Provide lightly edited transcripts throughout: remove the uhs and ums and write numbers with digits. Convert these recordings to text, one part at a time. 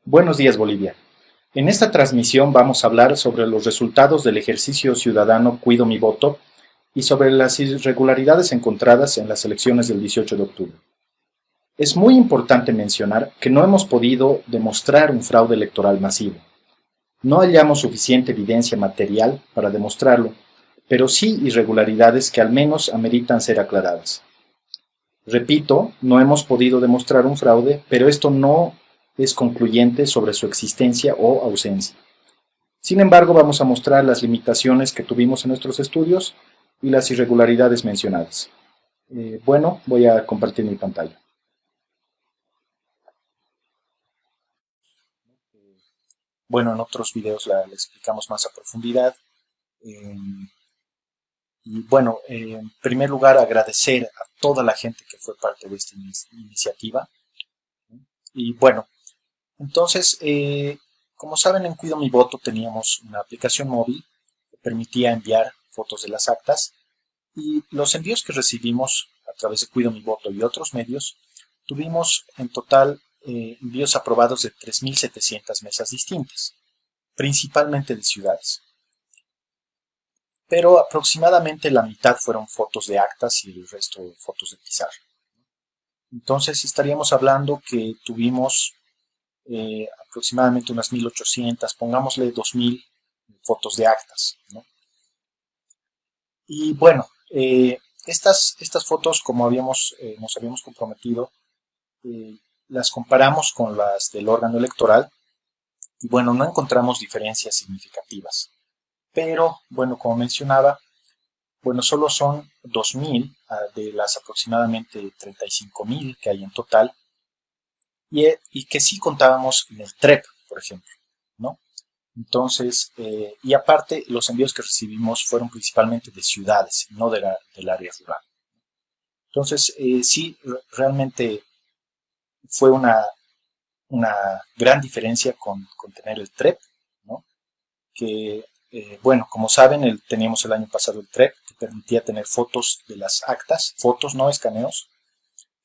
Buenos días, Bolivia. En esta transmisión vamos a hablar sobre los resultados del ejercicio ciudadano Cuido mi voto y sobre las irregularidades encontradas en las elecciones del 18 de octubre. Es muy importante mencionar que no hemos podido demostrar un fraude electoral masivo. No hallamos suficiente evidencia material para demostrarlo, pero sí irregularidades que al menos ameritan ser aclaradas. Repito, no hemos podido demostrar un fraude, pero esto no es concluyente sobre su existencia o ausencia. Sin embargo, vamos a mostrar las limitaciones que tuvimos en nuestros estudios y las irregularidades mencionadas. Bueno, voy a compartir mi pantalla. Bueno, en otros videos la explicamos más a profundidad. Eh, y bueno, en primer lugar, agradecer a toda la gente que fue parte de esta iniciativa. Y bueno, entonces, como saben, en Cuido mi voto teníamos una aplicación móvil que permitía enviar fotos de las actas y los envíos que recibimos a través de Cuido mi voto y otros medios, tuvimos en total envíos aprobados de 3.700 mesas distintas, principalmente de ciudades. Pero aproximadamente la mitad fueron fotos de actas y el resto fotos de pizarra. Entonces estaríamos hablando que tuvimos aproximadamente unas 1.800, pongámosle 2.000 fotos de actas, ¿no? Y bueno, estas fotos, como nos habíamos comprometido, las comparamos con las del órgano electoral y bueno, no encontramos diferencias significativas. Pero, bueno, como mencionaba, bueno, solo son 2.000 de las aproximadamente 35.000 que hay en total y que sí contábamos en el TREP, por ejemplo, ¿no? Entonces, y aparte, los envíos que recibimos fueron principalmente de ciudades, no del área rural. Entonces, sí, realmente fue una gran diferencia con tener el TREP, ¿no? Que, bueno, como saben, teníamos el año pasado el TREP, que permitía tener fotos de las actas, fotos, no escaneos,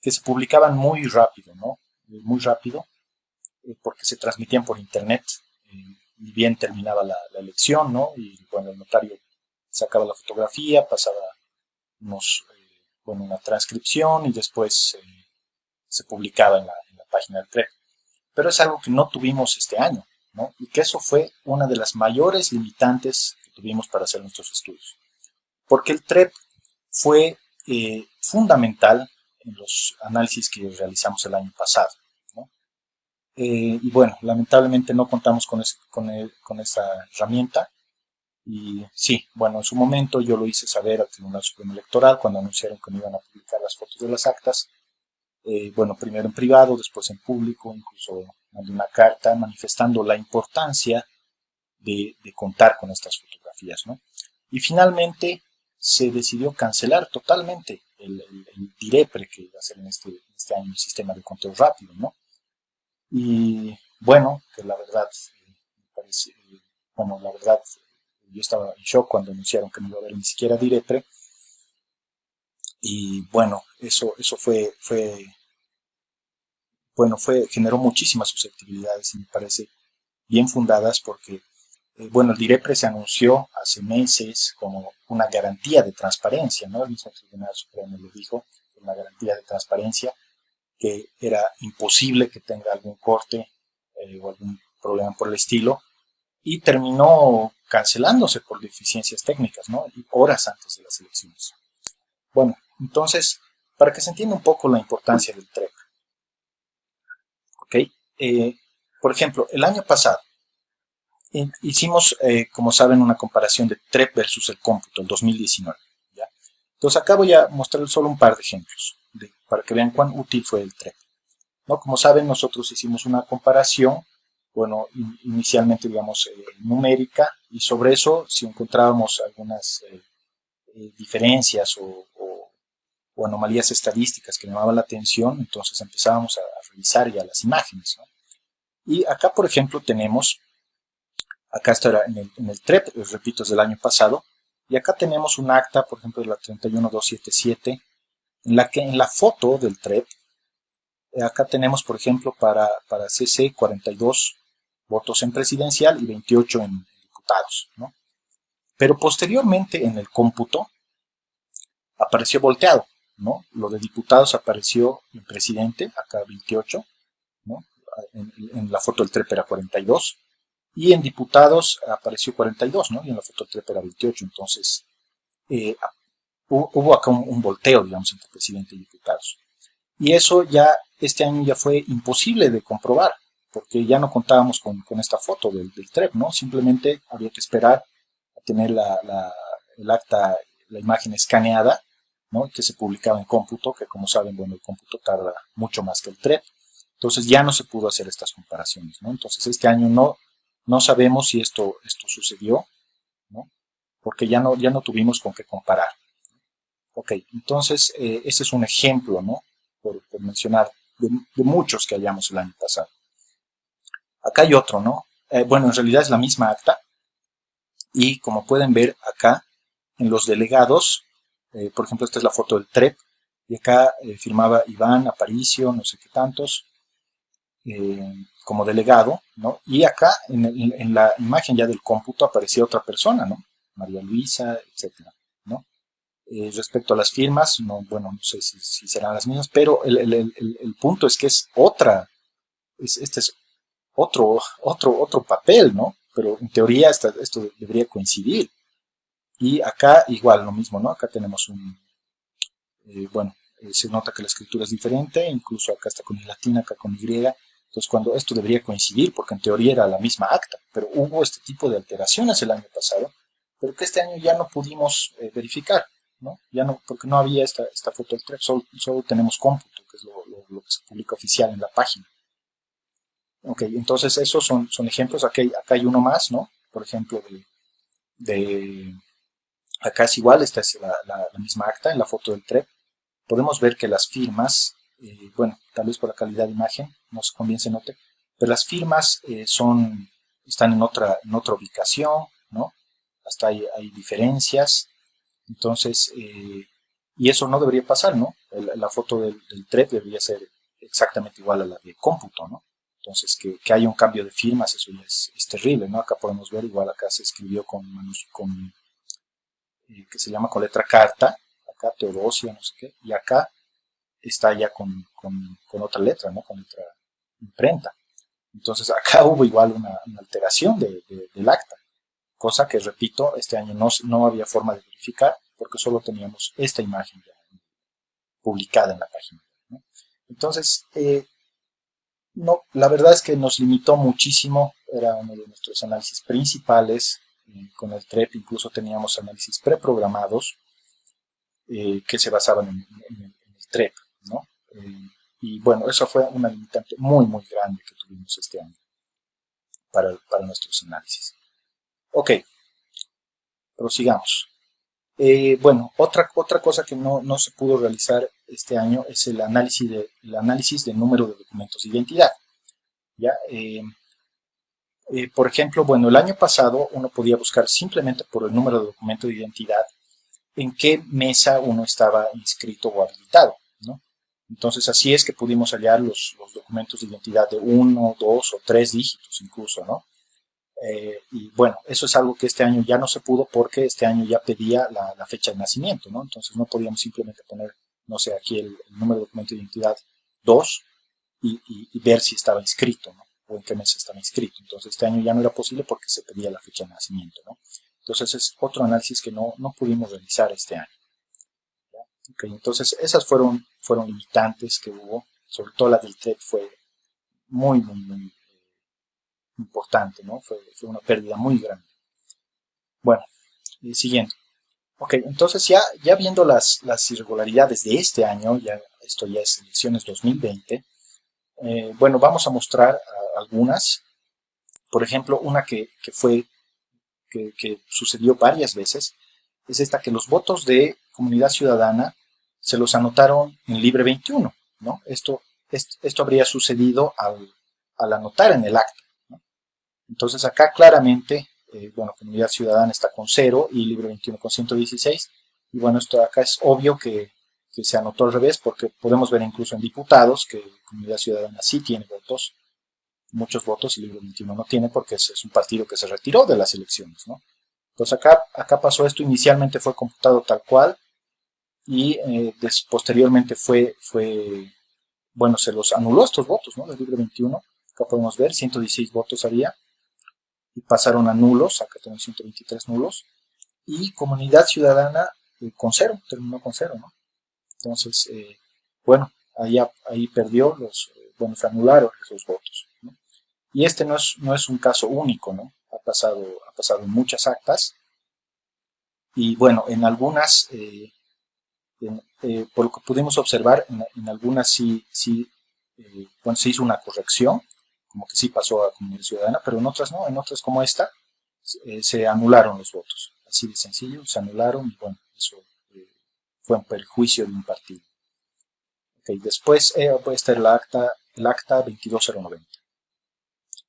que se publicaban muy rápido, ¿no? Muy rápido, porque se transmitían por internet, y bien terminaba la elección, ¿no? Y bueno, el notario sacaba la fotografía, pasaba una transcripción y después se publicaba en la página del TREP. Pero es algo que no tuvimos este año, ¿no? Y que eso fue una de las mayores limitantes que tuvimos para hacer nuestros estudios. Porque el TREP fue fundamental en los análisis que realizamos el año pasado, ¿no? Y bueno, lamentablemente no contamos con esta herramienta. Y sí, bueno, en su momento yo lo hice saber al Tribunal Supremo Electoral cuando anunciaron que no iban a publicar las fotos de las actas. Bueno, primero en privado, después en público, incluso mandé una carta manifestando la importancia de contar con estas fotografías, ¿no? Y finalmente se decidió cancelar totalmente el DIREPRE que iba a ser en este año el sistema de conteo rápido, ¿no? Y bueno, que la verdad, me parece, bueno, la verdad, yo estaba en shock cuando anunciaron que no iba a haber ni siquiera DIREPRE. Y bueno, eso generó muchísimas susceptibilidades y me parece bien fundadas porque, bueno, el DIREPRE se anunció hace meses como una garantía de transparencia, ¿no? El mismo Tribunal Supremo lo dijo, una garantía de transparencia, que era imposible que tenga algún corte o algún problema por el estilo, y terminó cancelándose por deficiencias técnicas, ¿no? Y horas antes de las elecciones. Bueno, entonces, para que se entienda un poco la importancia del TREP, ¿ok? Por ejemplo, el año pasado hicimos, como saben, una comparación de TREP versus el cómputo, el 2019, ¿ya? Entonces, acá voy a mostrarles solo un par de ejemplos para que vean cuán útil fue el TREP, ¿no? Como saben, nosotros hicimos una comparación, bueno, inicialmente, digamos, numérica, y sobre eso, si encontrábamos algunas diferencias o anomalías estadísticas que llamaban la atención, entonces empezábamos a revisar ya las imágenes, ¿no? Y acá, por ejemplo, acá está en el TREP, repito, es del año pasado, y acá tenemos un acta, por ejemplo, de la 31277, en la que en la foto del TREP Acá tenemos, por ejemplo, para CC 42 votos en presidencial y 28 en diputados, ¿no? Pero posteriormente en el cómputo apareció volteado, ¿no? Lo de diputados apareció en presidente, acá 28, ¿no? En la foto del TREP era 42, y en diputados apareció 42, ¿no? Y en la foto del TREP era 28, entonces hubo acá un volteo, digamos, entre presidente y diputados. Y eso ya, este año ya fue imposible de comprobar, porque ya no contábamos con esta foto del TREP, ¿no? Simplemente había que esperar a tener el acta, la imagen escaneada, ¿no? Que se publicaba en cómputo, que como saben, bueno, el cómputo tarda mucho más que el TREP. Entonces ya no se pudo hacer estas comparaciones, ¿no? Entonces este año no sabemos si esto sucedió, ¿no? Porque ya no tuvimos con qué comparar. Ok, entonces ese es un ejemplo, ¿no? Por mencionar, de muchos que hallamos el año pasado. Acá hay otro, ¿no? Bueno, en realidad es la misma acta, y como pueden ver acá, en los delegados, por ejemplo, esta es la foto del TREP, y acá firmaba Iván Aparicio, no sé qué tantos, como delegado, ¿no? Y acá, en la imagen ya del cómputo, aparecía otra persona, ¿no? María Luisa, etcétera, ¿no? Respecto a las firmas, no, bueno, no sé si serán las mismas, pero el punto es que es otra, este es otro papel, ¿no? Pero en teoría esto debería coincidir. Y acá igual lo mismo, ¿no? Acá tenemos bueno, se nota que la escritura es diferente, incluso acá está con I latina, acá con Y. Entonces, cuando esto debería coincidir, porque en teoría era la misma acta, pero hubo este tipo de alteraciones el año pasado, pero que este año ya no pudimos verificar, ¿no? Ya no, porque no había esta foto del TREP, solo tenemos cómputo, que es lo que se publica oficial en la página. Ok, entonces esos son ejemplos. Acá hay uno más, ¿no? Por ejemplo, acá es igual, esta es la misma acta en la foto del TREP. Podemos ver que las firmas, bueno, tal vez por la calidad de imagen, no sé cuán bien se note, pero las firmas están en otra ubicación, ¿no? Hasta hay diferencias. Entonces, y eso no debería pasar, ¿no? La foto del TREP debería ser exactamente igual a la de cómputo, ¿no? Entonces, que haya un cambio de firmas, eso ya es terrible, ¿no? Acá podemos ver, igual acá se escribió que se llama con letra carta, acá Teodosia, no sé qué, y acá está ya con otra letra, ¿no? Con letra imprenta. Entonces, acá hubo igual una alteración del acta, cosa que, repito, este año no había forma de verificar, porque solo teníamos esta imagen ya publicada en la página, ¿no? Entonces, no, la verdad es que nos limitó muchísimo, era uno de nuestros análisis principales. Con el TREP incluso teníamos análisis preprogramados que se basaban en el TREP, ¿no? Y bueno, eso fue una limitante muy, muy grande que tuvimos este año para nuestros análisis. Ok, prosigamos. Bueno, otra cosa que no se pudo realizar este año es el análisis del número de documentos de identidad. ¿Ya? Por ejemplo, bueno, el año pasado uno podía buscar simplemente por el número de documento de identidad en qué mesa uno estaba inscrito o habilitado, ¿no? Entonces, así es que pudimos hallar los documentos de identidad de 1, 2 o 3 dígitos incluso, ¿no? Y bueno, eso es algo que este año ya no se pudo porque este año ya pedía la fecha de nacimiento, ¿no? Entonces no podíamos simplemente poner, no sé, aquí el número de documento de identidad 2 y ver si estaba inscrito, ¿no? O en qué mes estaba inscrito. Entonces este año ya no era posible porque se pedía la fecha de nacimiento, ¿no? Entonces es otro análisis que no pudimos realizar este año. Okay, entonces esas fueron limitantes que hubo, sobre todo la del TREP fue muy, muy, muy importante, ¿no? Fue una pérdida muy grande. Bueno, siguiendo. Ok, entonces ya viendo las irregularidades de este año, esto ya es elecciones 2020, bueno, vamos a mostrar algunas. Por ejemplo, una que sucedió varias veces, es esta, que los votos de Comunidad Ciudadana se los anotaron en Libre 21, ¿no? Esto habría sucedido al anotar en el acta, ¿no? Entonces acá claramente, bueno, Comunidad Ciudadana está con 0 y Libre 21 con 116, y bueno, esto acá es obvio que que se anotó al revés, porque podemos ver incluso en diputados que Comunidad Ciudadana sí tiene votos, muchos votos, y Libre 21 no tiene porque es un partido que se retiró de las elecciones, ¿no? Entonces acá pasó esto, inicialmente fue computado tal cual y posteriormente bueno, se los anuló estos votos, ¿no? De Libre 21, acá podemos ver, 116 votos había y pasaron a nulos, acá tenemos 123 nulos, y Comunidad Ciudadana con cero, terminó con cero, ¿no? Entonces, bueno, ahí perdió bueno, se anularon esos votos, ¿no? Y este no es un caso único, ¿no? Ha pasado en muchas actas, y bueno, en algunas, por lo que pudimos observar, en algunas sí bueno, se hizo una corrección, como que sí pasó a Comunidad Ciudadana, pero en otras no, en otras como esta, se anularon los votos, así de sencillo, se anularon, y bueno, eso fue en perjuicio de un partido. Okay, después puede estar el acta 22090.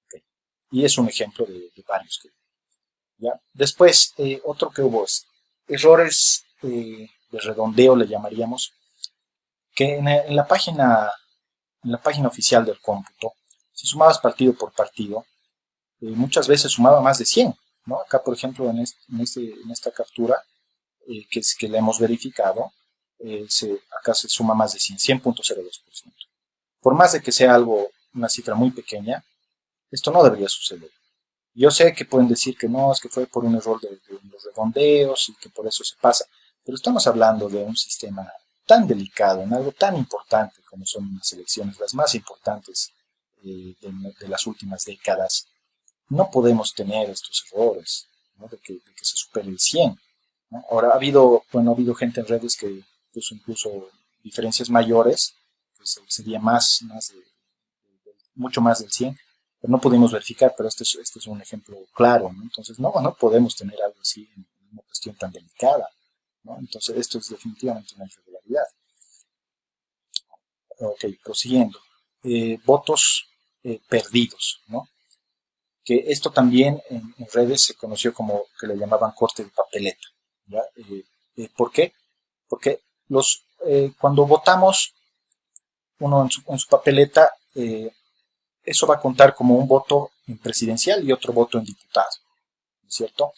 Okay. Y es un ejemplo de varios. ¿Ya? Después, otro que hubo es errores de redondeo, le llamaríamos, que en la página oficial del cómputo, si sumabas partido por partido, muchas veces sumaba más de 100, ¿no? Acá, por ejemplo, en esta captura, que la hemos verificado, acá se suma más de 100.02%. Por más de que sea una cifra muy pequeña, esto no debería suceder. Yo sé que pueden decir que no, es que fue por un error de los redondeos y que por eso se pasa, pero estamos hablando de un sistema tan delicado, en algo tan importante como son las elecciones, las más importantes de las últimas décadas. No podemos tener estos errores, ¿no? de que se supere el 100. ¿No? Ahora, ha habido gente en redes que puso incluso diferencias mayores, que sería mucho más del 100, pero no pudimos verificar, pero este es un ejemplo claro, ¿no? Entonces no podemos tener algo así en una cuestión tan delicada, ¿no? Entonces esto es definitivamente una irregularidad. Ok, prosiguiendo. Votos perdidos, ¿no? Que esto también en redes se conoció como que le llamaban corte de papeleta, ¿ya? ¿Por qué? Porque cuando votamos uno en su papeleta, eso va a contar como un voto en presidencial y otro voto en diputado, ¿cierto?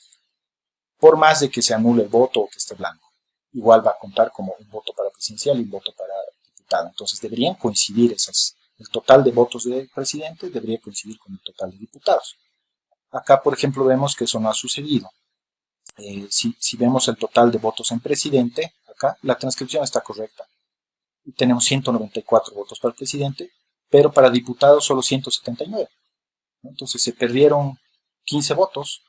Por más de que se anule el voto o que esté blanco, igual va a contar como un voto para presidencial y un voto para diputado. Entonces deberían coincidir el total de votos de presidente debería coincidir con el total de diputados. Acá, por ejemplo, vemos que eso no ha sucedido. Si vemos el total de votos en presidente, acá la transcripción está correcta. Y tenemos 194 votos para el presidente, pero para diputados solo 179. ¿No? Entonces se perdieron 15 votos,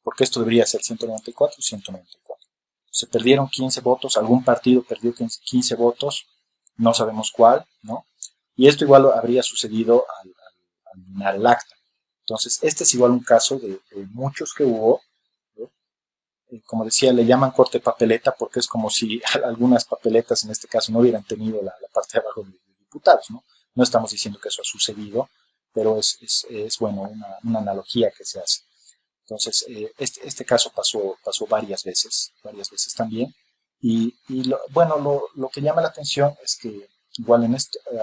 porque esto debería ser 194 y 194. Se perdieron 15 votos, algún partido perdió 15 votos, no sabemos cuál, ¿no? Y esto igual habría sucedido al llenar el acta. Entonces, este es igual un caso de muchos que hubo, ¿no? Como decía, le llaman corte papeleta porque es como si algunas papeletas en este caso no hubieran tenido la parte de abajo de diputados, ¿no? No estamos diciendo que eso ha sucedido, pero es bueno, una analogía que se hace. Entonces, este caso pasó varias veces también. Y lo que llama la atención es que igual en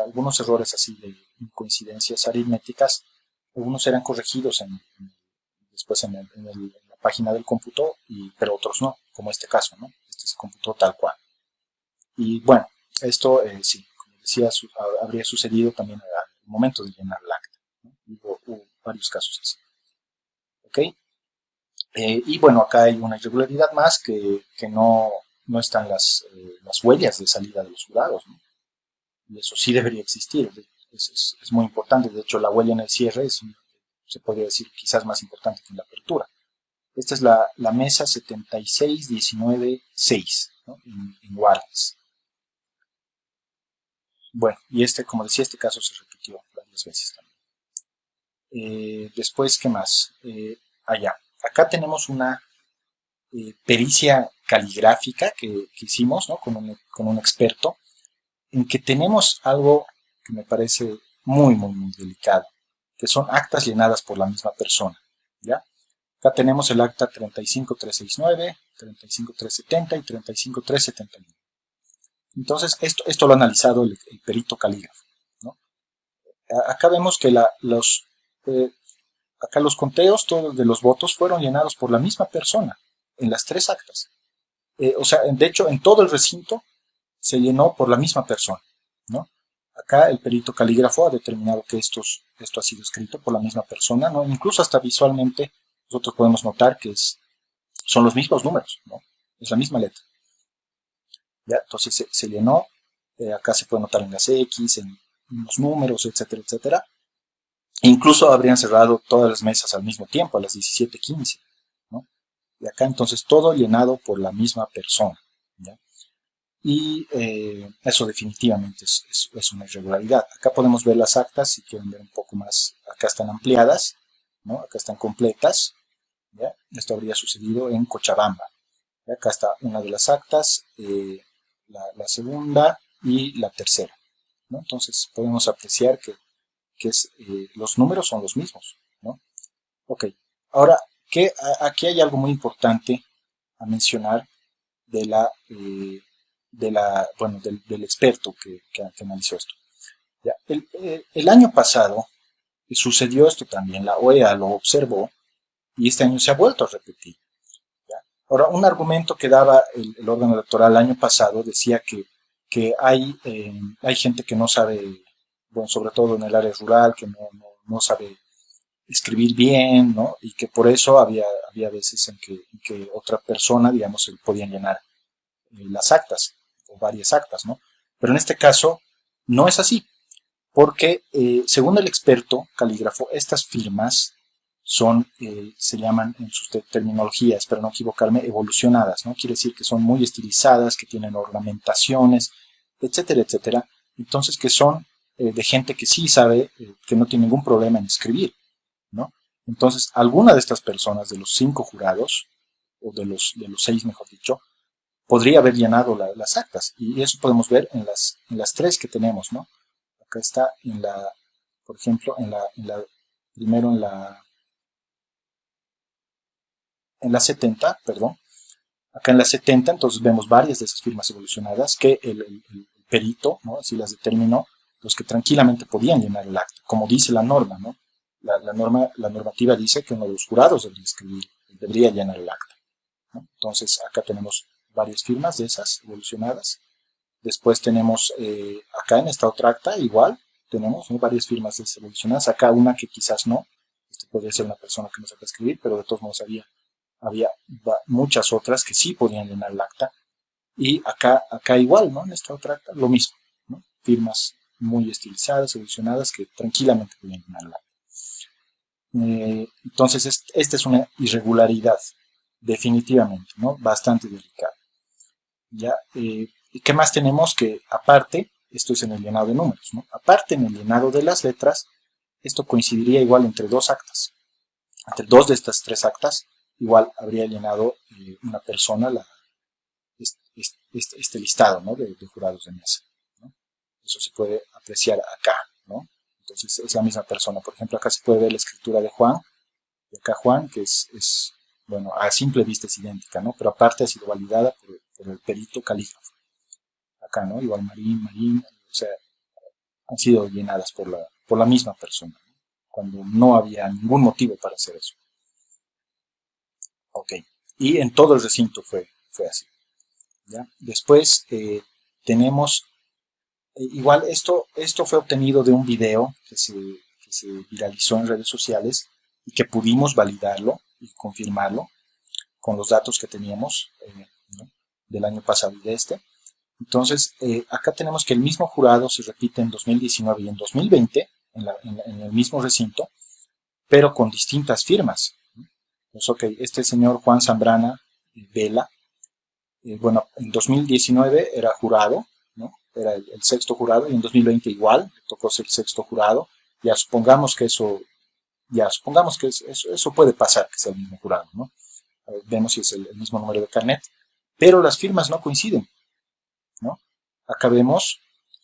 algunos errores así de coincidencias aritméticas, algunos eran corregidos después en la página del cómputo, pero otros no, como este caso, ¿no? Este se computó tal cual. Y bueno, esto sí, como decía, habría sucedido también al momento de llenar el acta, ¿no? Hubo varios casos así. ¿Ok? Y bueno, acá hay una irregularidad más que no están las huellas de salida de los jurados, ¿no? Y eso sí debería existir, es muy importante. De hecho, la huella en el cierre se podría decir quizás más importante que en la apertura. Esta es la mesa 76196, ¿no? en Wallace. Bueno, y como decía, este caso se repitió varias veces también. Después, ¿qué más? Acá tenemos una pericia caligráfica que hicimos, ¿no? con un experto, en que tenemos algo que me parece muy, muy, muy delicado, que son actas llenadas por la misma persona, ¿ya? Acá tenemos el acta 35369, 35370 y 35371. Entonces, esto lo ha analizado el perito calígrafo, ¿no? Acá vemos que acá los conteos todos de los votos fueron llenados por la misma persona en las 3 actas. O sea, de hecho, en todo el recinto se llenó por la misma persona, ¿no? Acá el perito calígrafo ha determinado que esto ha sido escrito por la misma persona, ¿no? Incluso hasta visualmente nosotros podemos notar que son los mismos números, ¿no? Es la misma letra. ¿Ya? Entonces se llenó, acá se puede notar en las X, en los números, etcétera, etcétera. E incluso habrían cerrado todas las mesas al mismo tiempo, a las 17:15, ¿no? Y acá entonces todo llenado por la misma persona, ¿ya? Y eso definitivamente es una irregularidad. Acá podemos ver las actas, si quieren ver un poco más, acá están ampliadas, ¿no? Acá están completas, ¿ya? Esto habría sucedido en Cochabamba. ¿Ya? Acá está una de las actas, la segunda y la tercera, ¿no? Entonces podemos apreciar que los números son los mismos, ¿no? Ok, ahora, aquí hay algo muy importante a mencionar del experto que analizó esto. ¿Ya? El año pasado sucedió esto también, la OEA lo observó y este año se ha vuelto a repetir. ¿Ya? Ahora, un argumento que daba el órgano electoral el año pasado decía que hay gente que no sabe, bueno, sobre todo en el área rural, que no sabe escribir bien, ¿no? Y que por eso había veces en que otra persona, digamos, podían llenar las actas o varias actas, ¿no? Pero en este caso no es así, porque según el experto calígrafo, estas firmas se llaman en su terminología, espero no equivocarme, evolucionadas, ¿no? Quiere decir que son muy estilizadas, que tienen ornamentaciones, etcétera, etcétera. Entonces que son de gente que sí sabe, que no tiene ningún problema en escribir, ¿no? Entonces, alguna de estas personas, de los 5 jurados, o de los 6, mejor dicho, podría haber llenado las actas. Y eso podemos ver en las 3 que tenemos, ¿no? Acá está por ejemplo, primero en la 70, perdón. Acá en la 70, entonces vemos varias de esas firmas evolucionadas que el perito, ¿no? Así las determinó, los que tranquilamente podían llenar el acta, como dice la norma, ¿no? La normativa dice que uno de los jurados debería llenar el acta, ¿no? Entonces, acá tenemos varias firmas de esas evolucionadas. Después tenemos acá en esta otra acta, igual, tenemos, ¿no?, varias firmas evolucionadas. Acá una que quizás no, esto podría ser una persona que no sabe escribir, pero de todos modos había muchas otras que sí podían llenar el acta. Y acá igual, ¿no? En esta otra acta, lo mismo, ¿no? Firmas muy estilizadas, evolucionadas, que tranquilamente podían llenar el acta. Entonces, esta es una irregularidad, definitivamente, ¿no? Bastante delicada. ¿Ya? ¿Y qué más tenemos? Que aparte, esto es en el llenado de números, ¿no? Aparte, en el llenado de las letras, esto coincidiría igual entre 2 actas. Entre 2 de estas 3 actas, igual habría llenado una persona este listado, ¿no?, de jurados de mesa, ¿no? Eso se puede apreciar acá, ¿no? Entonces es la misma persona. Por ejemplo, acá se puede ver la escritura de Juan, y acá Juan, que bueno, a simple vista es idéntica, ¿no? Pero aparte ha sido validada por el perito calígrafo. Acá, ¿no? Igual Marín, o sea, han sido llenadas por la misma persona, ¿no?, cuando no había ningún motivo para hacer eso. Ok, y en todo el recinto fue así, ¿ya? Después tenemos, igual esto fue obtenido de un video que se viralizó en redes sociales y que pudimos validarlo y confirmarlo con los datos que teníamos, ¿no?, del año pasado y de este. Entonces, acá tenemos que el mismo jurado se repite en 2019 y en 2020, en el mismo recinto, pero con distintas firmas. Pues, ok, este señor Juan Zambrana Vela, bueno, en 2019 era jurado, ¿no? Era el 6º jurado, y en 2020 igual, le tocó ser el 6º jurado. Ya supongamos que eso puede pasar, que sea el mismo jurado, ¿no? Vemos si es el mismo número de carnet, pero las firmas no coinciden, ¿no? Acá vemos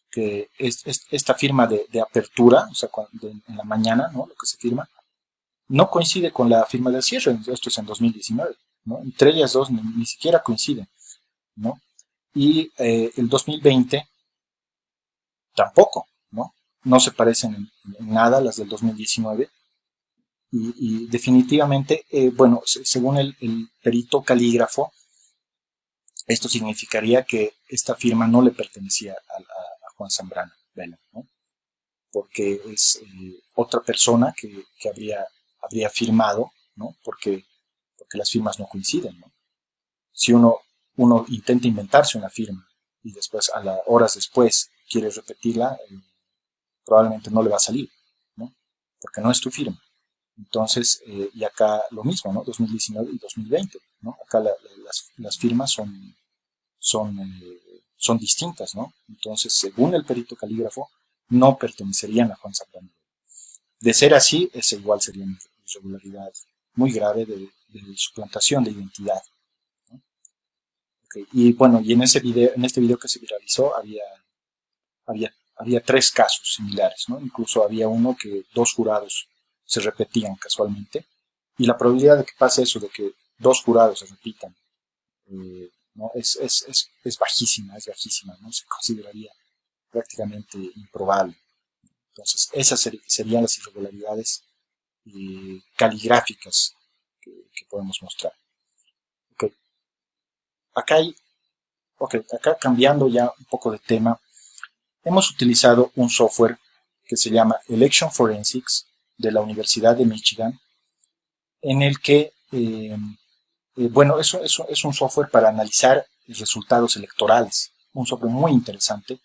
que esta firma de apertura, o sea, en la mañana, ¿no?, lo que se firma, no coincide con la firma del cierre. Esto es en 2019, ¿no? Entre ellas dos ni siquiera coinciden, ¿no? Y el 2020 tampoco, ¿no? No se parecen en nada las del 2019. Y definitivamente, bueno, según el perito calígrafo, esto significaría que esta firma no le pertenecía a Juan Zambrano Vela, ¿no? Porque es otra persona que habría firmado, ¿no? Porque las firmas no coinciden, ¿no? Si uno intenta inventarse una firma y después, horas después, quiere repetirla, probablemente no le va a salir, ¿no? Porque no es tu firma. Entonces, y acá lo mismo, ¿no? 2019 y 2020, ¿no? Acá las firmas son distintas, ¿no? Entonces, según el perito calígrafo, no pertenecerían a Juan Zambrano. De ser así, ese igual sería una irregularidad muy grave de suplantación de identidad, ¿no? Okay. Y bueno, y en este video que se viralizó había tres casos similares, ¿no? Incluso había uno que dos jurados se repetían casualmente, y la probabilidad de que pase eso, de que dos jurados se repitan, ¿no? Es bajísima, ¿no? Se consideraría prácticamente improbable. Entonces, esas serían las irregularidades caligráficas que podemos mostrar. Okay. Acá cambiando ya un poco de tema, hemos utilizado un software que se llama Election Forensics de la Universidad de Michigan, en el que, bueno, eso es un software para analizar resultados electorales, un software muy interesante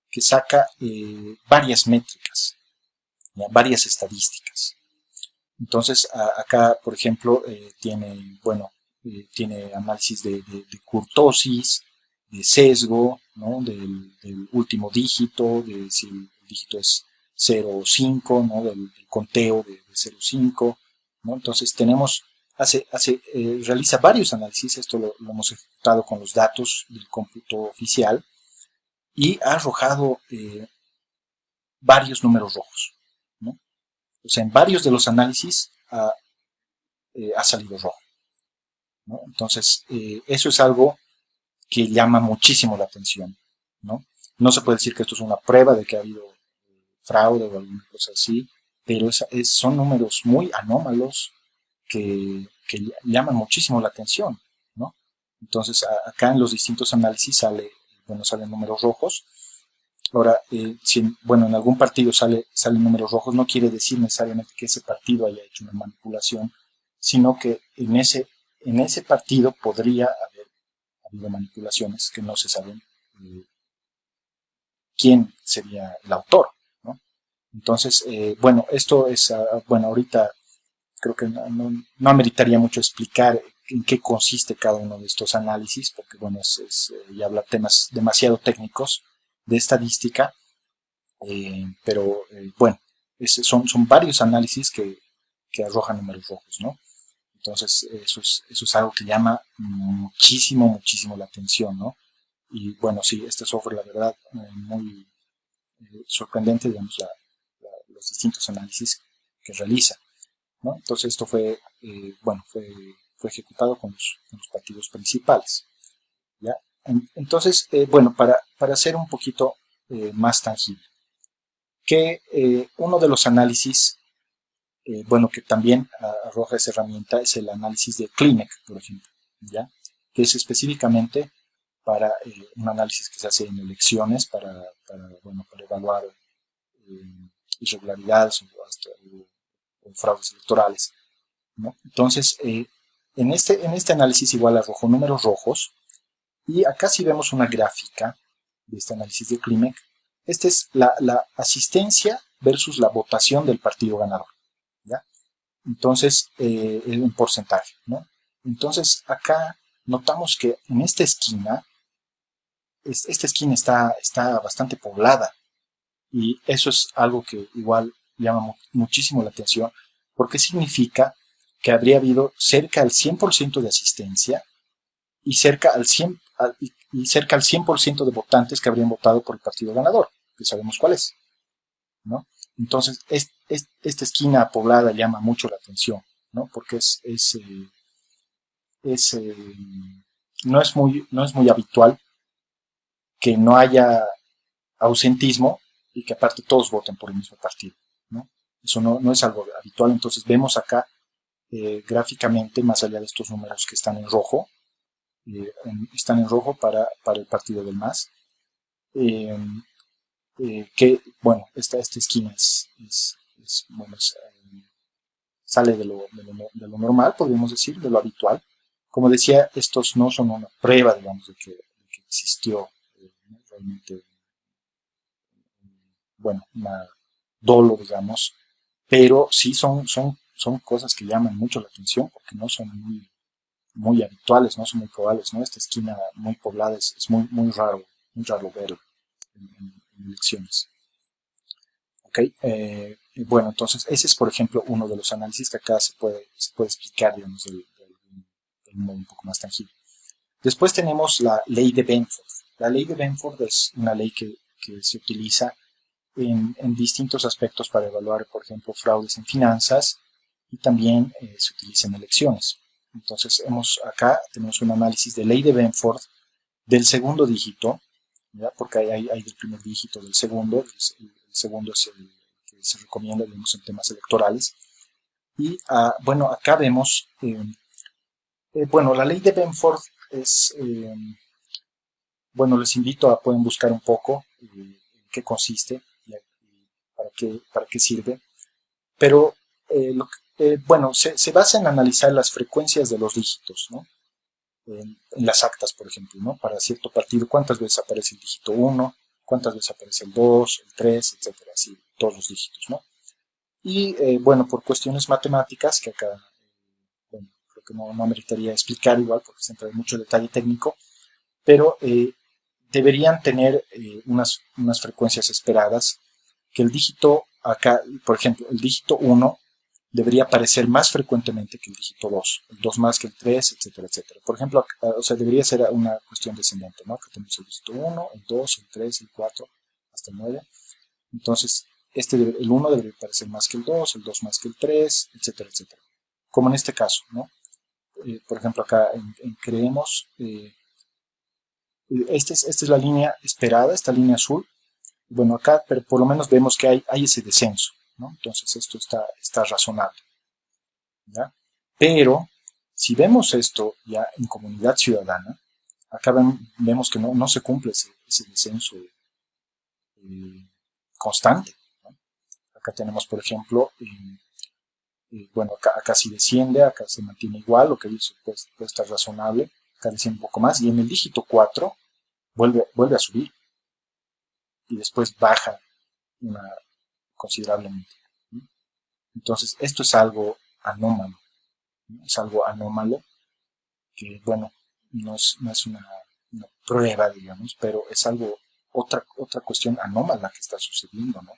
que saca varias métricas, ¿ya? Varias estadísticas. Entonces, acá, por ejemplo, tiene análisis de kurtosis, de sesgo, ¿no? del último dígito, de si el dígito es 0 o 5, ¿no? del conteo de 0 o 5, ¿no? Entonces realiza varios análisis, esto lo hemos ejecutado con los datos del cómputo oficial, y ha arrojado varios números rojos, ¿no? O sea, en varios de los análisis ha salido rojo, ¿no? Entonces, eso es algo que llama muchísimo la atención, ¿no? No se puede decir que esto es una prueba de que ha habido fraude o alguna cosa así, pero son números muy anómalos que llaman muchísimo la atención, ¿no? Entonces, acá en los distintos análisis salen números rojos. Ahora, bueno, en algún partido salen números rojos, no quiere decir necesariamente que ese partido haya hecho una manipulación, sino que en ese partido podría haber habido manipulaciones que no se saben quién sería el autor, ¿no? Entonces, bueno, esto es, bueno, ahorita creo que no ameritaría mucho explicar en qué consiste cada uno de estos análisis, porque, bueno, ya habla temas demasiado técnicos de estadística, pero bueno, son varios análisis que arrojan números rojos, ¿no? Entonces, eso es algo que llama muchísimo la atención, ¿no? Y bueno, sí, este software, la verdad, muy sorprendente, digamos, los distintos análisis que realiza, ¿no? Entonces, esto bueno, fue ejecutado con los partidos principales, ¿ya? Entonces, bueno, para hacer un poquito más tangible, que uno de los análisis, bueno, que también arroja esa herramienta es el análisis de Klimek, por ejemplo, ¿ya? Que es específicamente para un análisis que se hace en elecciones para evaluar irregularidades o fraudes electorales, ¿no? Entonces, en este análisis igual arrojó números rojos, y acá sí vemos una gráfica de este análisis de Klimek. Esta es la asistencia versus la votación del partido ganador, ¿ya? Entonces, en porcentaje, ¿no? Entonces, acá notamos que en esta esquina está bastante poblada, y eso es algo que igual llama muchísimo la atención, porque significa que habría habido cerca del 100% de asistencia y cerca al 100% de votantes que habrían votado por el partido ganador, que sabemos cuál es, ¿no? Entonces, esta esquina poblada llama mucho la atención, ¿no? Porque no es muy habitual que no haya ausentismo y que aparte todos voten por el mismo partido, ¿no? Eso no es algo habitual. Entonces vemos acá gráficamente, más allá de estos números que están en rojo, para el partido del MAS, eh, que, bueno, esta esquina bueno, sale de lo normal, podríamos decir, de lo habitual. Como decía, estos no son una prueba, digamos, de que existió realmente, bueno, una dolo, digamos, pero sí son cosas que llaman mucho la atención porque no son muy habituales, no son muy probables, ¿no? Esta esquina muy poblada es muy raro verlo en elecciones. ¿Ok? Bueno, entonces ese es, por ejemplo, uno de los análisis que acá se puede explicar, digamos, de un modo un poco más tangible. Después tenemos la ley de Benford. La ley de Benford es una ley que se utiliza en distintos aspectos para evaluar, por ejemplo, fraudes en finanzas y también se utiliza en elecciones. Entonces, acá tenemos un análisis de ley de Benford del segundo dígito, ¿ya? Porque hay del primer dígito del segundo, el segundo es el que se recomienda, digamos, en temas electorales. Y bueno, acá vemos, bueno, la ley de Benford es, bueno, les invito pueden buscar un poco en qué consiste y para qué sirve, pero bueno, se basa en analizar las frecuencias de los dígitos, ¿no? En las actas, por ejemplo, ¿no? Para cierto partido, cuántas veces aparece el dígito 1, cuántas veces aparece el 2, el 3, etcétera, así, todos los dígitos, ¿no? Y bueno, por cuestiones matemáticas, que acá, bueno, creo que no ameritaría explicar igual, porque se entra en mucho detalle técnico, pero deberían tener unas frecuencias esperadas, que el dígito acá, por ejemplo, el dígito 1 debería aparecer más frecuentemente que el dígito 2, el 2 más que el 3, etcétera, etcétera. Por ejemplo, o sea, debería ser una cuestión descendente, ¿no? Que tenemos el dígito 1, el 2, el 3, el 4, hasta el 9. Entonces, el 1 debería aparecer más que el 2 más que el 3, etcétera, etcétera. Como en este caso, ¿no? Por ejemplo, acá creemos, esta es la línea esperada, esta línea azul. Bueno, acá, pero por lo menos vemos que hay ese descenso, ¿no? Entonces, esto está razonable, ¿ya? Pero, si vemos esto ya en comunidad ciudadana, acá vemos que no se cumple ese descenso constante, ¿no? Acá tenemos, por ejemplo, bueno, acá sí desciende, acá se mantiene igual, lo que dice puede estar razonable, acá desciende un poco más, y en el dígito 4 vuelve a subir, y después baja considerablemente, ¿no? Entonces, esto es algo anómalo, ¿no? Es algo anómalo que, bueno, no es una prueba, digamos, pero es otra cuestión anómala que está sucediendo, ¿no?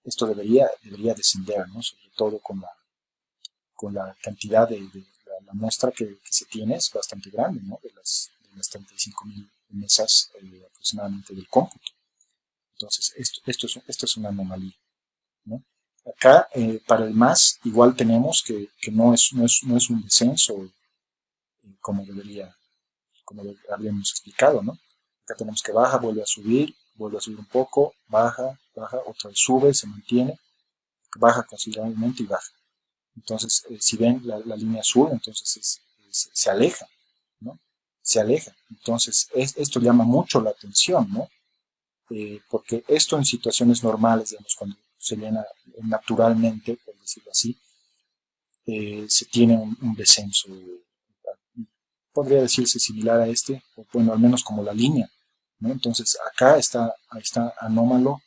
Esto debería descender, ¿no? Sobre todo con la cantidad la muestra que se tiene es bastante grande, ¿no? De las 35.000 mesas aproximadamente del cómputo. Entonces, esto es una anomalía, ¿no? Acá, para el MAS, igual tenemos que no es un descenso como habíamos explicado, ¿no? Acá tenemos que baja, vuelve a subir un poco, baja, otra vez sube, se mantiene, baja considerablemente y baja. Entonces, si ven la línea azul, entonces se aleja, ¿no? Se aleja. Entonces, esto llama mucho la atención, ¿no? Porque esto en situaciones normales, digamos, cuando se llena naturalmente, por decirlo así, se tiene un descenso, podría decirse similar a este, o bueno, al menos como la línea, ¿no? Entonces, acá está anómalo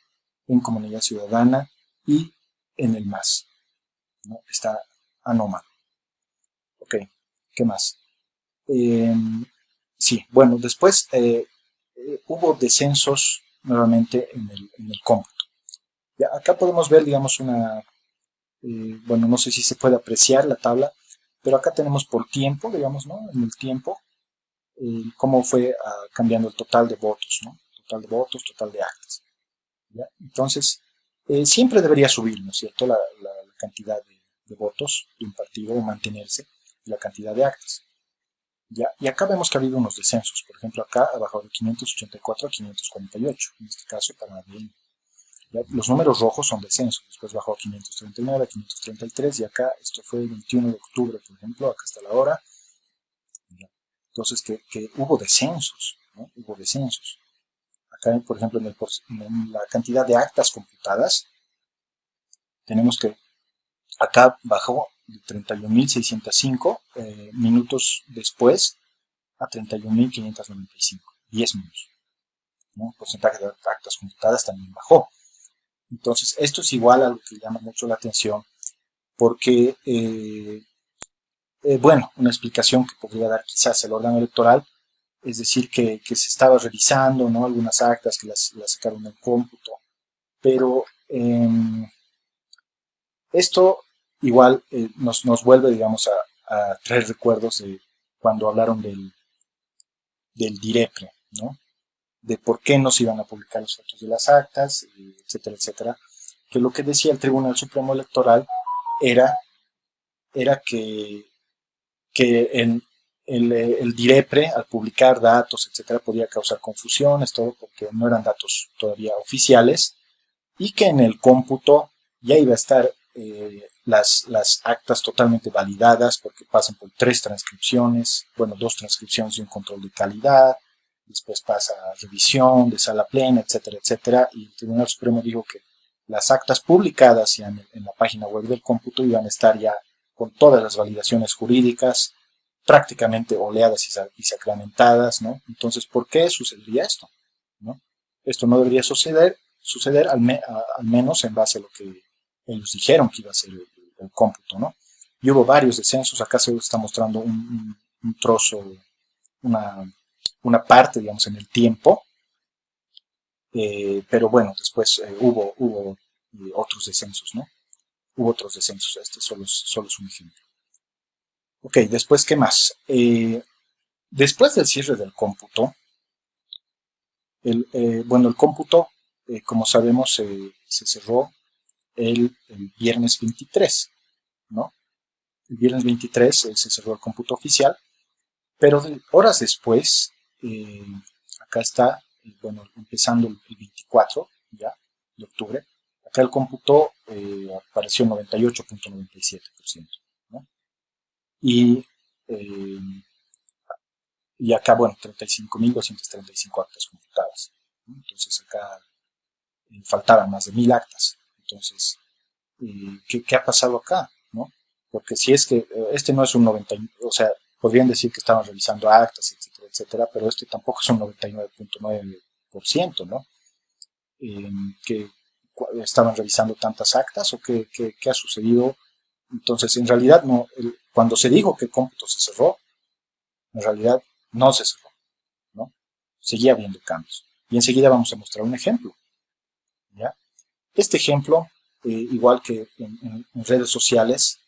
en comunidad ciudadana y en el MAS, ¿no? Está anómalo. Ok, ¿qué más? Sí, bueno, después hubo descensos nuevamente en el cómputo. Ya, acá podemos ver, digamos, bueno, no sé si se puede apreciar la tabla, pero acá tenemos por tiempo, digamos, ¿no? En el tiempo, cómo fue cambiando el total de votos, ¿no? Total de votos, total de actas. ¿Ya? Entonces, siempre debería subir, ¿no es cierto?, la cantidad de votos de un partido o mantenerse la cantidad de actas. ¿ya? Y acá vemos que ha habido unos descensos. Por ejemplo, acá ha bajado de 584 a 548, en este caso para bien. ¿Ya? Los números rojos son descensos, después bajó a 539, a 533, y acá esto fue el 21 de octubre, por ejemplo, acá está la hora. ¿Ya? Entonces, que hubo descensos, ¿no? Hubo descensos. Acá, por ejemplo, en la cantidad de actas computadas, tenemos que acá bajó de 31.605 minutos después a 31.595, 10 minutos, ¿no? El porcentaje de actas computadas también bajó. Entonces, esto es igual a lo que llama mucho la atención, porque, bueno, una explicación que podría dar quizás el órgano electoral, es decir, que se estaba revisando, ¿no? Algunas actas que las sacaron del cómputo, pero esto igual nos vuelve, digamos, a traer recuerdos de cuando hablaron del DIREPRE, ¿no? De por qué no se iban a publicar los fotos de las actas, etcétera, etcétera, que lo que decía el Tribunal Supremo Electoral era que el DIREPRE, al publicar datos, etcétera, podía causar confusiones, todo porque no eran datos todavía oficiales, y que en el cómputo ya iba a estar las actas totalmente validadas porque pasan por 3 transcripciones, bueno, 2 transcripciones y un control de calidad, después pasa a revisión de sala plena, etcétera, etcétera, y el Tribunal Supremo dijo que las actas publicadas ya en la página web del cómputo iban a estar ya con todas las validaciones jurídicas prácticamente oleadas y sacramentadas, ¿no? Entonces, ¿por qué sucedería esto? ¿No? Esto no debería suceder al menos en base a lo que ellos dijeron que iba a ser el cómputo, ¿no? Y hubo varios descensos, acá se está mostrando un trozo, una parte, digamos, en el tiempo, pero bueno, después hubo otros descensos, ¿no? Hubo otros descensos, este solo es un ejemplo. Ok, después, ¿qué más? Después del cierre del cómputo, bueno, el cómputo, como sabemos, se cerró el viernes 23, ¿no? El viernes 23 se cerró el cómputo oficial, pero horas después, acá está, bueno, empezando el 24, ya, de octubre, acá el cómputo apareció 98.97%, ¿no? Y, eh, y acá, bueno, 35.235 actas computadas, ¿no? Entonces acá faltaban más de 1.000 actas. Entonces, ¿qué ha pasado acá? ¿No? Porque si es que este no es un 90, o sea, podrían decir que estaban revisando actas, etcétera, etcétera, pero este tampoco es un 99.9%, ¿no? Que estaban revisando tantas actas o qué ha sucedido. Entonces, en realidad, no, cuando se dijo que el cómputo se cerró, en realidad no se cerró, ¿no? Seguía habiendo cambios. Y enseguida vamos a mostrar un ejemplo, ¿ya? Este ejemplo, igual que en redes sociales,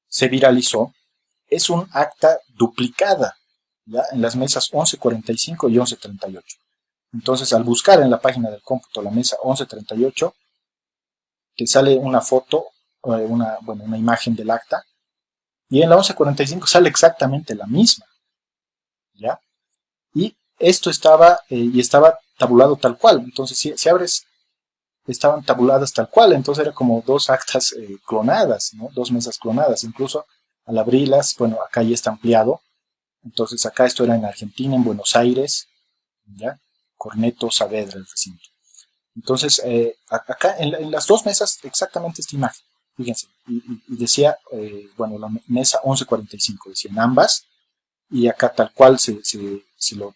se viralizó. Es un acta duplicada, ¿ya? En las mesas 1145 y 1138. Entonces, al buscar en la página del cómputo la mesa 1138, te sale una foto, una imagen del acta, y en la 1145 sale exactamente la misma, ¿ya? Y esto estaba tabulado tal cual. Entonces, si abres, estaban tabuladas tal cual, entonces era como 2 actas clonadas, ¿no? 2 mesas clonadas. Incluso al abrirlas, bueno, acá ya está ampliado. Entonces acá esto era en Argentina, en Buenos Aires, ¿ya? Corneto Saavedra, el recinto. Entonces, acá en las 2 mesas, exactamente esta imagen, fíjense, y decía, bueno, la mesa 1145, decía en ambas, y acá tal cual se lo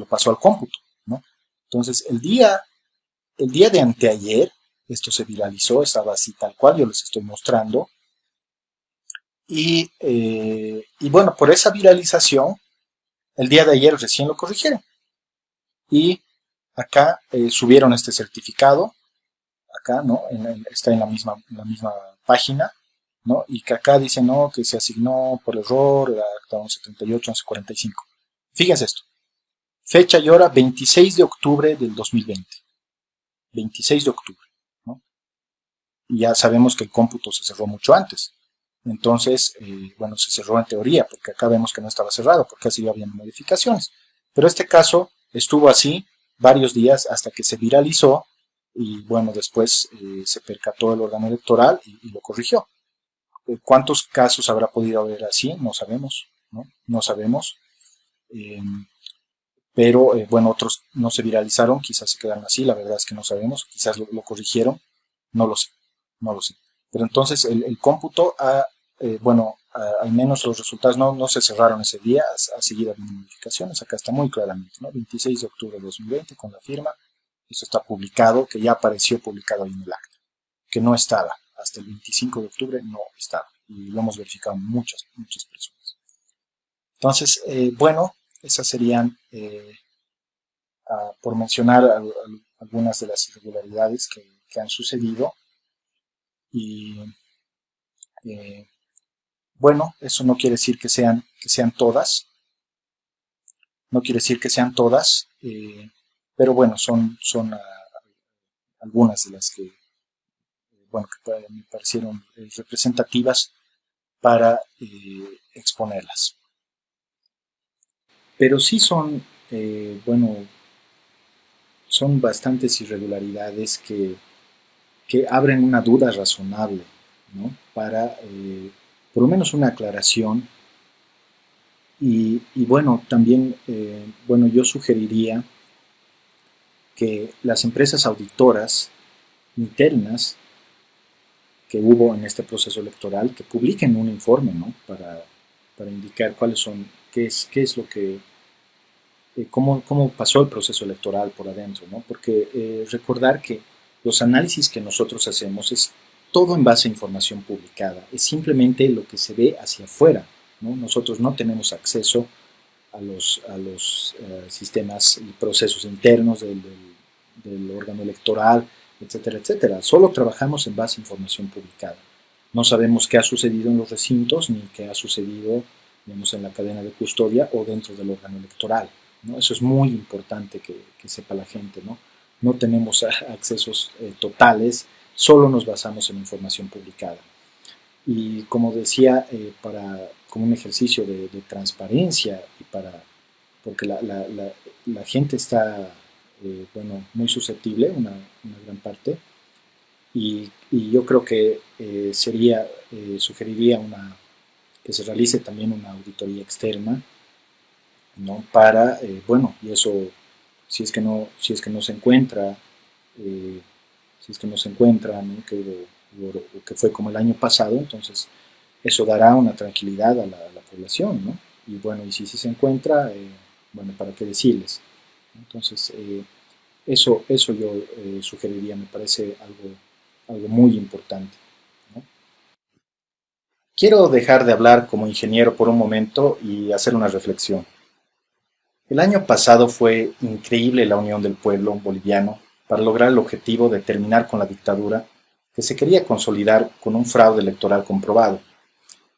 pasó al cómputo, ¿no? Entonces, el día de anteayer, esto se viralizó, estaba así tal cual, yo les estoy mostrando, y bueno, por esa viralización, el día de ayer recién lo corrigieron, y acá subieron este certificado, acá, ¿no? Está en la misma página, ¿no? Y que acá dice, no, que se asignó por error, acta 1178, 1145. Fíjense esto, fecha y hora 26 de octubre del 2020. 26 de octubre, ¿no? Y ya sabemos que el cómputo se cerró mucho antes. Entonces, bueno, se cerró en teoría, porque acá vemos que no estaba cerrado, porque así habían modificaciones. Pero este caso estuvo así varios días hasta que se viralizó y bueno, después se percató el órgano electoral y lo corrigió. ¿Cuántos casos habrá podido haber así? No sabemos, ¿no? No sabemos. Eh, pero bueno, otros no se viralizaron, quizás se quedaron así, la verdad es que no sabemos, quizás lo corrigieron, no lo sé, no lo sé. Pero entonces el cómputo, bueno, al menos los resultados no se cerraron ese día, ha seguido habiendo modificaciones, acá está muy claramente, ¿no? 26 de octubre de 2020 con la firma, eso está publicado, que ya apareció publicado ahí en el acta, que no estaba, hasta el 25 de octubre no estaba, y lo hemos verificado muchas personas. Entonces, bueno, esas serían, por mencionar algunas de las irregularidades que han sucedido. Y bueno, eso no quiere decir que sean todas, no quiere decir que sean todas, pero bueno, son algunas de las que, bueno, que me parecieron representativas para exponerlas. Pero sí bueno, son bastantes irregularidades que abren una duda razonable, ¿no? Para por lo menos una aclaración. Y bueno, también, bueno, yo sugeriría que las empresas auditoras internas que hubo en este proceso electoral, que publiquen un informe, ¿no? Para indicar qué es lo que, cómo pasó el proceso electoral por adentro, ¿no? Porque recordar que los análisis que nosotros hacemos es todo en base a información publicada, es simplemente lo que se ve hacia afuera, ¿no? Nosotros no tenemos acceso a los sistemas y procesos internos del órgano electoral, etcétera, etcétera. Solo trabajamos en base a información publicada. No sabemos qué ha sucedido en los recintos ni qué ha sucedido, digamos, en la cadena de custodia o dentro del órgano electoral, ¿no? Eso es muy importante que sepa la gente, ¿no? No tenemos accesos totales, solo nos basamos en información publicada. Y como decía, como un ejercicio de transparencia y porque la gente está, bueno, muy susceptible, una gran parte, y yo creo que sugeriría que se realice también una auditoría externa, ¿no? Para, bueno, y eso, si es que no se encuentra, eh, si es que no se encuentra, ¿no? O que fue como el año pasado, entonces eso dará una tranquilidad a la población, ¿no? Y bueno, y si se encuentra, bueno, ¿para qué decirles? Entonces, eso yo sugeriría, me parece algo muy importante, ¿no? Quiero dejar de hablar como ingeniero por un momento y hacer una reflexión. El año pasado fue increíble la unión del pueblo boliviano para lograr el objetivo de terminar con la dictadura que se quería consolidar con un fraude electoral comprobado.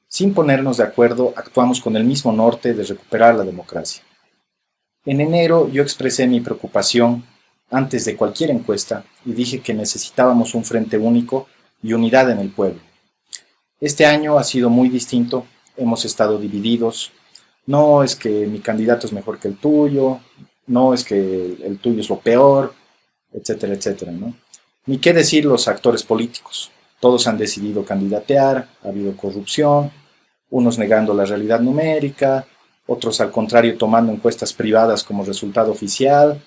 Sin ponernos de acuerdo, actuamos con el mismo norte de recuperar la democracia. En enero yo expresé mi preocupación antes de cualquier encuesta y dije que necesitábamos un frente único y unidad en el pueblo. Este año ha sido muy distinto, hemos estado divididos. No es que mi candidato es mejor que el tuyo, no es que el tuyo es lo peor, etcétera, etcétera, ¿no? Ni qué decir los actores políticos. Todos han decidido candidatear, ha habido corrupción, unos negando la realidad numérica, otros al contrario tomando encuestas privadas como resultado oficial.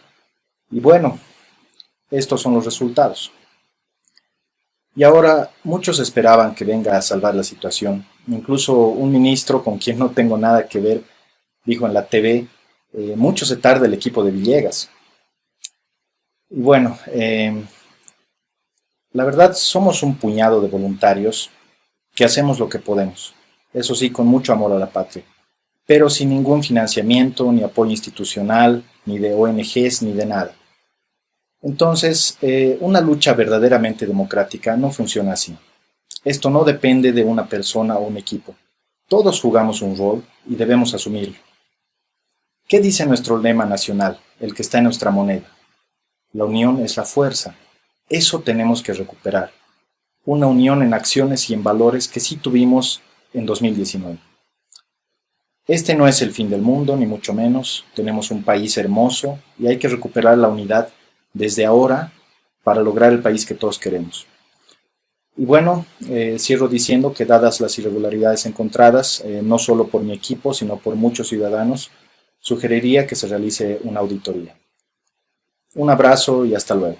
Y bueno, estos son los resultados. Y ahora muchos esperaban que venga a salvar la situación. Incluso un ministro con quien no tengo nada que ver dijo en la TV, mucho se tarda el equipo de Villegas. Y bueno, la verdad somos un puñado de voluntarios que hacemos lo que podemos. Eso sí, con mucho amor a la patria, pero sin ningún financiamiento, ni apoyo institucional, ni de ONGs, ni de nada. Entonces, una lucha verdaderamente democrática no funciona así. Esto no depende de una persona o un equipo. Todos jugamos un rol y debemos asumirlo. ¿Qué dice nuestro lema nacional, el que está en nuestra moneda? La unión es la fuerza. Eso tenemos que recuperar. una unión en acciones y en valores que sí tuvimos en 2019. Este no es el fin del mundo, ni mucho menos. Tenemos un país hermoso y hay que recuperar la unidad desde ahora para lograr el país que todos queremos. Y bueno, cierro diciendo que dadas las irregularidades encontradas, no solo por mi equipo, sino por muchos ciudadanos, sugeriría que se realice una auditoría. Un abrazo y hasta luego.